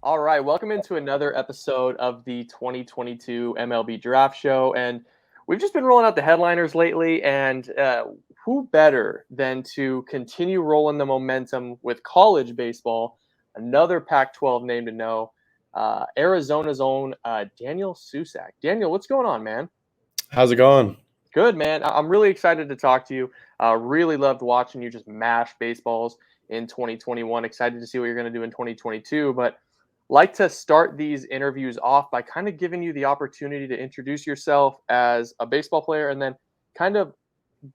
All right, welcome into another episode of the 2022 MLB Draft Show. And we've just been rolling out the headliners lately, and who better than to continue rolling the momentum with college baseball? Another Pac-12 name to know, Arizona's own Daniel Susac. Daniel, what's going on, man? How's it going? Good, man. I'm really excited to talk to you. Really loved watching you just mash baseballs in 2021. Excited to see what you're going to do in 2022. But like to start these interviews off by kind of giving you the opportunity to introduce yourself as a baseball player and then kind of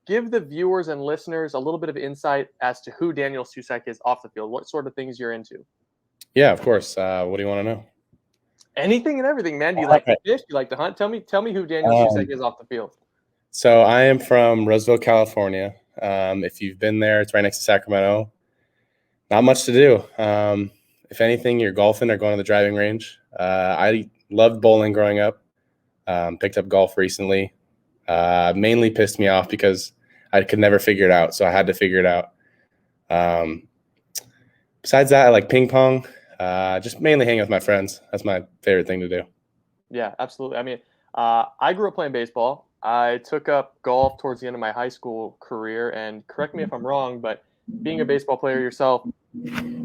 give the viewers and listeners a little bit of insight as to who Daniel Susac is off the field, what sort of things you're into. Yeah, of course. What do you want to know? Anything and everything, man. Do you like to fish? Do you like to hunt? Tell me who Daniel Susac is off the field. So I am from Roseville, California. If you've been there, it's right next to Sacramento. Not much to do. If anything, you're golfing or going to the driving range. I loved bowling growing up. Picked up golf recently. Mainly pissed me off because I could never figure it out, so I had to figure it out. Besides that, I like ping pong. Just mainly hang with my friends. That's my favorite thing to do. Yeah, absolutely. I mean, I grew up playing baseball. I took up golf towards the end of my high school career, and correct me if I'm wrong, but being a baseball player yourself,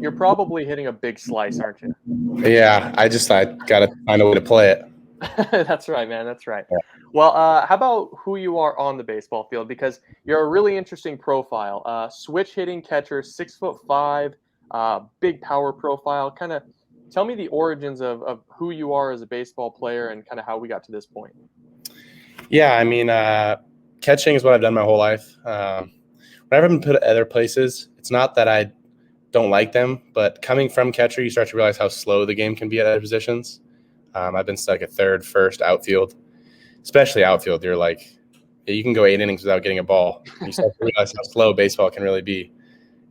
you're probably hitting a big slice, aren't you? Yeah, I got to find a way to play it. That's right, man. That's right. Yeah. Well, how about who you are on the baseball field? Because you're a really interesting profile. Switch hitting catcher, 6'5", big power profile. Kind of tell me the origins of who you are as a baseball player and kind of how we got to this point. Yeah, I mean, catching is what I've done my whole life. Whenever I've been put at other places, it's not that I don't like them, but coming from catcher, you start to realize how slow the game can be at other positions. I've been stuck at third, first, outfield, especially outfield. You're like, you can go 8 innings without getting a ball. You start to realize how slow baseball can really be.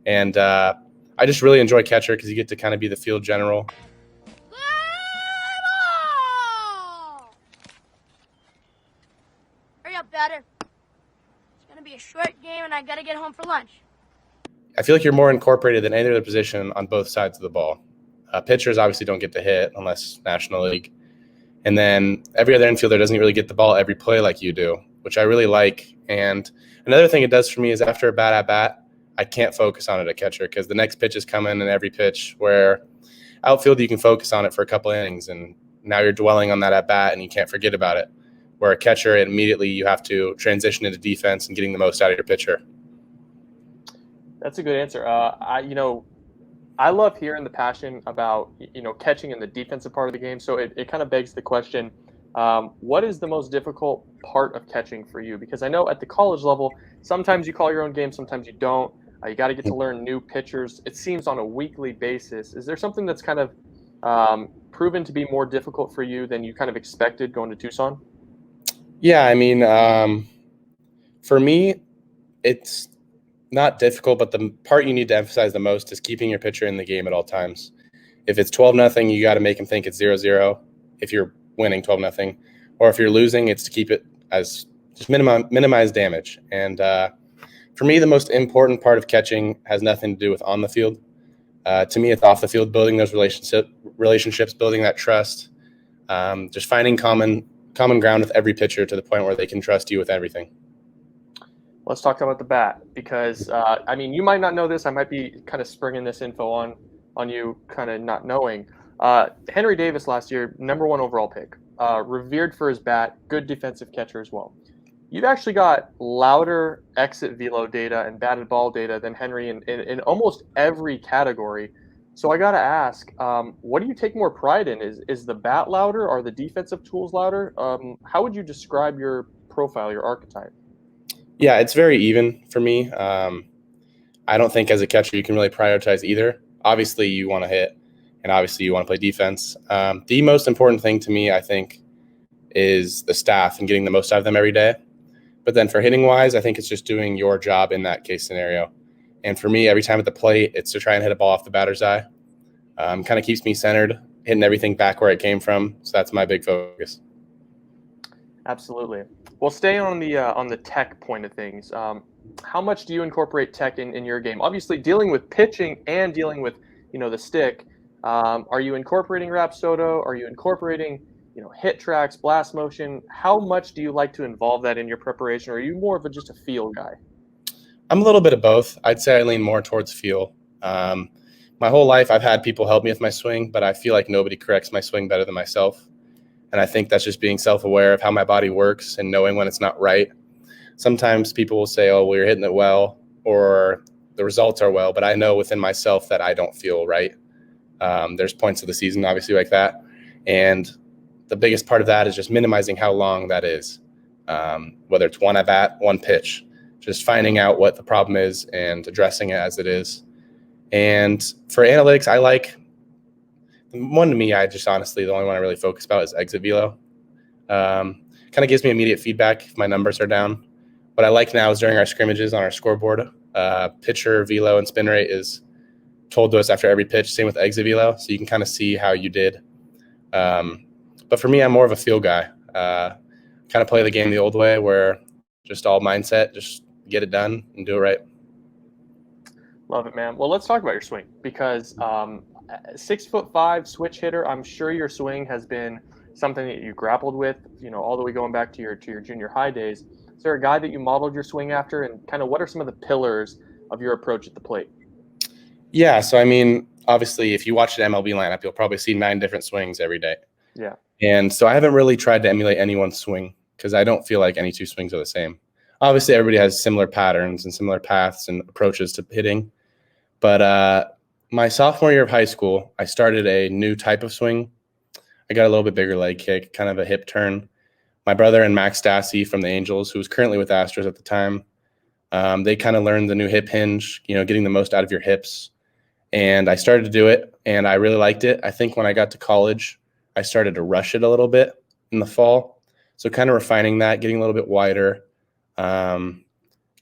And I just really enjoy catcher because you get to kind of be the field general. Hurry up, batter. It's going to be a short game, and I got to get home for lunch. I feel like you're more incorporated than any other position on both sides of the ball. Pitchers obviously don't get to hit unless National League. And then every other infielder doesn't really get the ball every play like you do, which I really like. And another thing it does for me is after a bad at-bat, I can't focus on it at catcher because the next pitch is coming and every pitch, where outfield you can focus on it for a couple innings and now you're dwelling on that at-bat and you can't forget about it. Where a catcher, immediately you have to transition into defense and getting the most out of your pitcher. That's a good answer. I love hearing the passion about, catching in the defensive part of the game. So it kind of begs the question, what is the most difficult part of catching for you? Because I know at the college level, sometimes you call your own game, sometimes you don't. You got to get to learn new pitchers. It seems on a weekly basis. Is there something that's kind of proven to be more difficult for you than you kind of expected going to Tucson? Yeah, I mean, for me, it's not difficult, but the part you need to emphasize the most is keeping your pitcher in the game at all times. If it's 12-0, you got to make him think it's 0-0 if you're winning 12-0. Or if you're losing, it's to keep it as just minimize damage. And for me, the most important part of catching has nothing to do with on the field. To me, it's off the field, building those relationships, building that trust, just finding common ground with every pitcher to the point where they can trust you with everything. Let's talk about the bat because, you might not know this. I might be kind of springing this info on you kind of not knowing. Henry Davis last year, #1 overall pick, revered for his bat, good defensive catcher as well. You've actually got louder exit velo data and batted ball data than Henry in almost every category. So I got to ask, what do you take more pride in? Is the bat louder? Are the defensive tools louder? How would you describe your profile, your archetype? Yeah, it's very even for me. I don't think as a catcher you can really prioritize either. Obviously, you want to hit, and obviously you want to play defense. The most important thing to me, I think, is the staff and getting the most out of them every day. But then for hitting-wise, I think it's just doing your job in that case scenario. And for me, every time at the plate, it's to try and hit a ball off the batter's eye. Kind of keeps me centered, hitting everything back where it came from. So that's my big focus. Absolutely. Well, staying on the tech point of things, how much do you incorporate tech in your game? Obviously, dealing with pitching and dealing with the stick, Are you incorporating Rapsodo? Are you incorporating, hit tracks, blast motion? How much do you like to involve that in your preparation, or are you more of just a feel guy? I'm a little bit of both. I'd say I lean more towards feel. Um, my whole life, I've had people help me with my swing, but I feel like nobody corrects my swing better than myself. And I think that's just being self-aware of how my body works and knowing when it's not right. Sometimes people will say, oh, well, you're hitting it well, or the results are well, but I know within myself that I don't feel right. There's points of the season, obviously, like that. And the biggest part of that is just minimizing how long that is, whether it's one at bat, one pitch, just finding out what the problem is and addressing it as it is. And for analytics, I like one to me, I just honestly, the only one I really focus about is exit velo. Kind of gives me immediate feedback if my numbers are down. What I like now is during our scrimmages on our scoreboard, pitcher velo and spin rate is told to us after every pitch, same with exit velo, so you can kind of see how you did. But for me, I'm more of a feel guy. Kind of play the game the old way where just all mindset, just get it done and do it right. Love it, man. Well, let's talk about your swing because 6'5" switch hitter. I'm sure your swing has been something that you grappled with, all the way going back to your junior high days. Is there a guy that you modeled your swing after, and kind of what are some of the pillars of your approach at the plate? Yeah, so I mean, obviously, if you watch an MLB lineup, you'll probably see 9 different swings every day. Yeah. And so I haven't really tried to emulate anyone's swing because I don't feel like any two swings are the same. Obviously, everybody has similar patterns and similar paths and approaches to hitting. But my sophomore year of high school, I started a new type of swing. I got a little bit bigger leg kick, kind of a hip turn. My brother and Max Stassi from the Angels, who was currently with Astros at the time, they kind of learned the new hip hinge, getting the most out of your hips. And I started to do it, and I really liked it. I think when I got to college, I started to rush it a little bit in the fall. So kind of refining that, getting a little bit wider,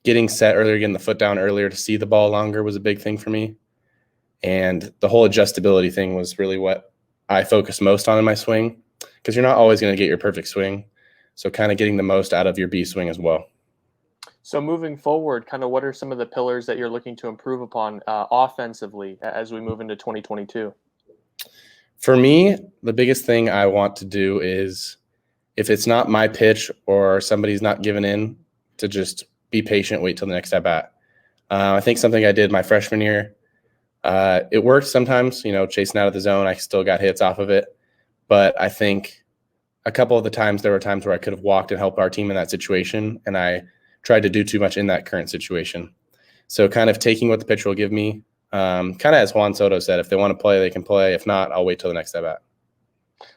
getting set earlier, getting the foot down earlier to see the ball longer was a big thing for me. And the whole adjustability thing was really what I focused most on in my swing because you're not always going to get your perfect swing. So kind of getting the most out of your B swing as well. So moving forward, kind of what are some of the pillars that you're looking to improve upon offensively as we move into 2022? For me, the biggest thing I want to do is if it's not my pitch or somebody's not giving in, to just be patient, wait till the next at bat. I think something I did my freshman year, it worked sometimes, chasing out of the zone. I still got hits off of it. But I think a couple of the times there were times where I could have walked and helped our team in that situation, and I tried to do too much in that current situation. So kind of taking what the pitcher will give me, kind of as Juan Soto said, if they want to play, they can play. If not, I'll wait till the next at bat.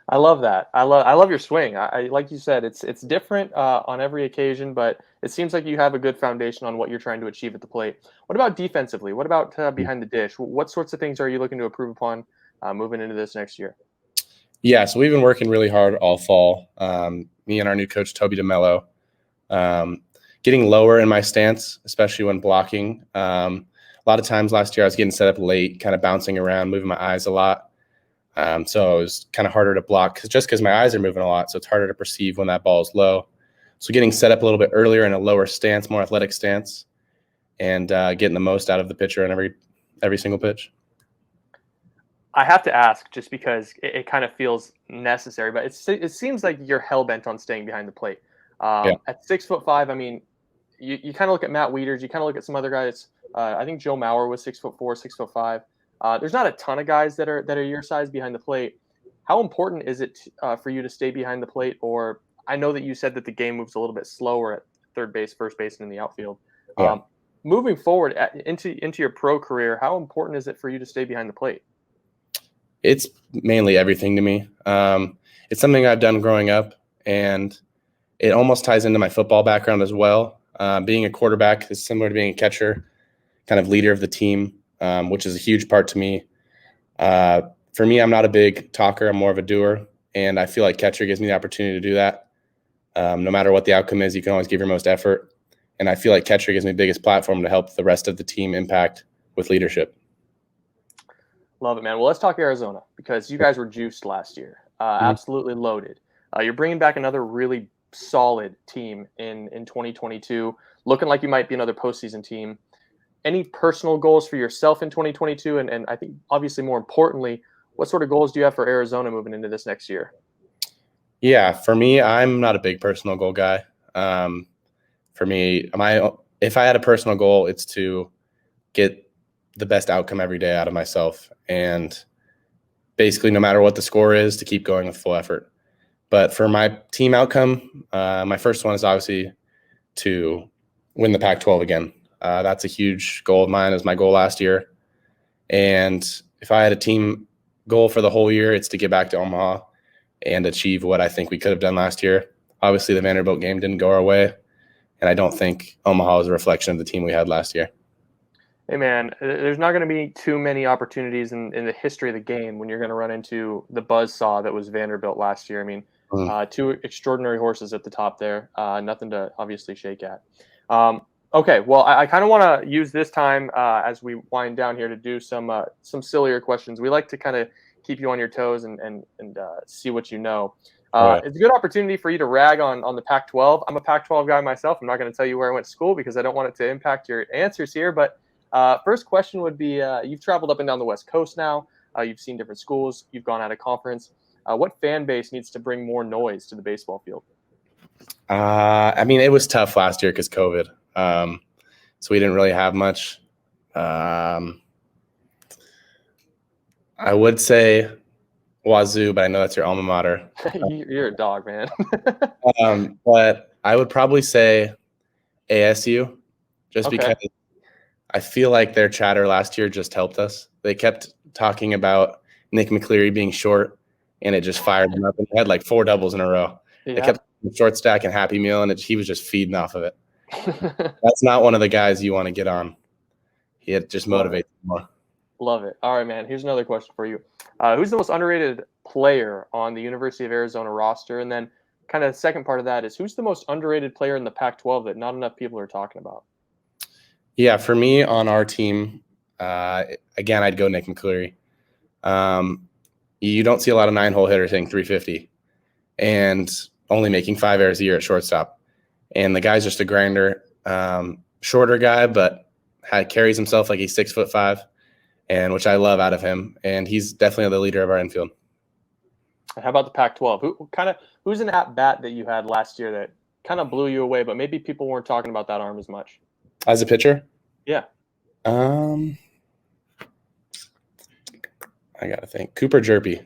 I love that. I love your swing. I like you said, it's different on every occasion, but it seems like you have a good foundation on what you're trying to achieve at the plate. What about defensively? What about behind the dish? What sorts of things are you looking to improve upon moving into this next year? Yeah, so we've been working really hard all fall. Me and our new coach, Toby DeMello, getting lower in my stance, especially when blocking. A lot of times last year I was getting set up late, kind of bouncing around, moving my eyes a lot. So it was kind of harder to block because my eyes are moving a lot. So it's harder to perceive when that ball is low. So getting set up a little bit earlier in a lower stance, more athletic stance, and getting the most out of the pitcher on every single pitch. I have to ask just because it kind of feels necessary, but it seems like you're hell-bent on staying behind the plate. At 6'5", I mean, you kind of look at Matt Wieters, you kind of look at some other guys. I think Joe Mauer was 6'4", 6'5". There's not a ton of guys that are your size behind the plate. How important is it for you to stay behind the plate? Or I know that you said that the game moves a little bit slower at third base, first base, and in the outfield. Yeah. Moving forward into your pro career, how important is it for you to stay behind the plate? It's mainly everything to me. It's something I've done growing up, and it almost ties into my football background as well. Being a quarterback is similar to being a catcher, kind of leader of the team, which is a huge part to me. For me, I'm not a big talker. I'm more of a doer, and I feel like catcher gives me the opportunity to do that. No matter what the outcome is, you can always give your most effort, and I feel like catcher gives me the biggest platform to help the rest of the team impact with leadership. Love it, man. Well, let's talk Arizona because you guys were juiced last year, absolutely loaded. You're bringing back another really solid team in 2022, looking like you might be another postseason team. Any personal goals for yourself in 2022? And I think obviously more importantly, what sort of goals do you have for Arizona moving into this next year? Yeah, for me, I'm not a big personal goal guy. For me, if I had a personal goal, it's to get the best outcome every day out of myself, and basically, no matter what the score is, to keep going with full effort. But for my team outcome, my first one is obviously to win the Pac-12 again. That's a huge goal of mine. It was my goal last year. And if I had a team goal for the whole year, it's to get back to Omaha and achieve what I think we could have done last year. Obviously, the Vanderbilt game didn't go our way, and I don't think Omaha is a reflection of the team we had last year. Hey, man, there's not going to be too many opportunities in the history of the game when you're going to run into the buzzsaw that was Vanderbilt last year. I mean, two extraordinary horses at the top there. Nothing to obviously shake at. Okay, well, I kind of want to use this time as we wind down here to do some sillier questions. We like to kind of keep you on your toes and see what you know. Right. It's a good opportunity for you to rag on the Pac-12. I'm a Pac-12 guy myself. I'm not going to tell you where I went to school because I don't want it to impact your answers here. But first question would be, you've traveled up and down the West Coast now. You've seen different schools. You've gone out of conference. What fan base needs to bring more noise to the baseball field? I mean, it was tough last year because COVID. So we didn't really have much. I would say Wazoo, but I know that's your alma mater. You're a dog, man. But I would probably say ASU, just because I feel like their chatter last year just helped us. They kept talking about Nick McCleary being short, and it just fired him up. And he had like 4 doubles in a row. Yeah. They kept short stack and Happy Meal, and he was just feeding off of it. That's not one of the guys you want to get on. He just motivates more. Love it. All right, man. Here's another question for you. Who's the most underrated player on the University of Arizona roster? And then kind of the second part of that is, who's the most underrated player in the Pac-12 that not enough people are talking about? Yeah, for me on our team, again, I'd go Nick McCleary. You don't see a lot of 9-hole hitters hitting 350 and only making 5 errors a year at shortstop. And the guy's just a grinder, shorter guy, but carries himself like he's 6'5", and which I love out of him. And he's definitely the leader of our infield. How about the Pac-12? Who's an at bat that you had last year that kind of blew you away, but maybe people weren't talking about that arm as much? As a pitcher? Yeah. I gotta think. Cooper Jerpy.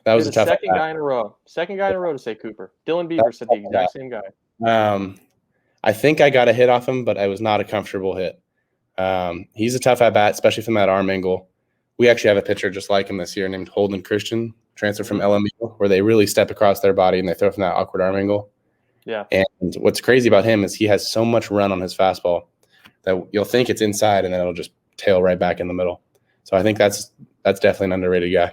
That was a tough second guy in a row. Second guy in a row to say Cooper. Dylan Beaver said the exact same guy. I think I got a hit off him, but it was not a comfortable hit. He's a tough at bat, especially from that arm angle. We actually have a pitcher just like him this year named Holden Christian, transferred from LMU, where they really step across their body and they throw from that awkward arm angle. Yeah. And what's crazy about him is he has so much run on his fastball that you'll think it's inside and then it'll just tail right back in the middle. So I think that's definitely an underrated guy.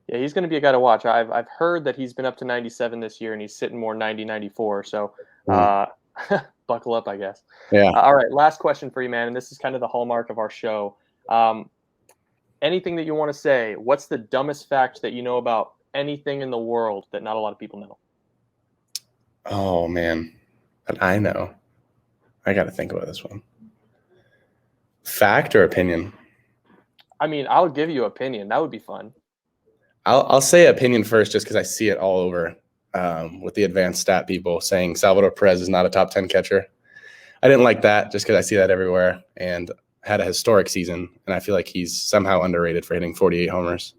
Yeah, he's going to be a guy to watch. I've heard that he's been up to 97 this year and he's sitting more 90, 94. So buckle up, I guess. Yeah. All right, last question for you, man. And this is kind of the hallmark of our show. Anything that you want to say? What's the dumbest fact that you know about anything in the world that not a lot of people know? Oh, man. But I know. I got to think about this one. Fact or opinion? I mean, I'll give you opinion. That would be fun. I'll say opinion first just because I see it all over with the advanced stat people saying Salvador Perez is not a top 10 catcher. I didn't like that just because I see that everywhere and had a historic season, and I feel like he's somehow underrated for hitting 48 homers.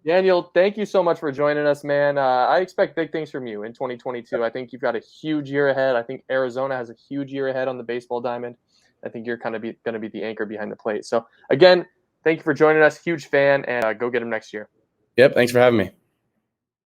Daniel, thank you so much for joining us, man. I expect big things from you in 2022. I think you've got a huge year ahead. I think Arizona has a huge year ahead on the baseball diamond. I think you're kind of going to be the anchor behind the plate. So, again, thank you for joining us. Huge fan, and go get him next year. Yep, thanks for having me.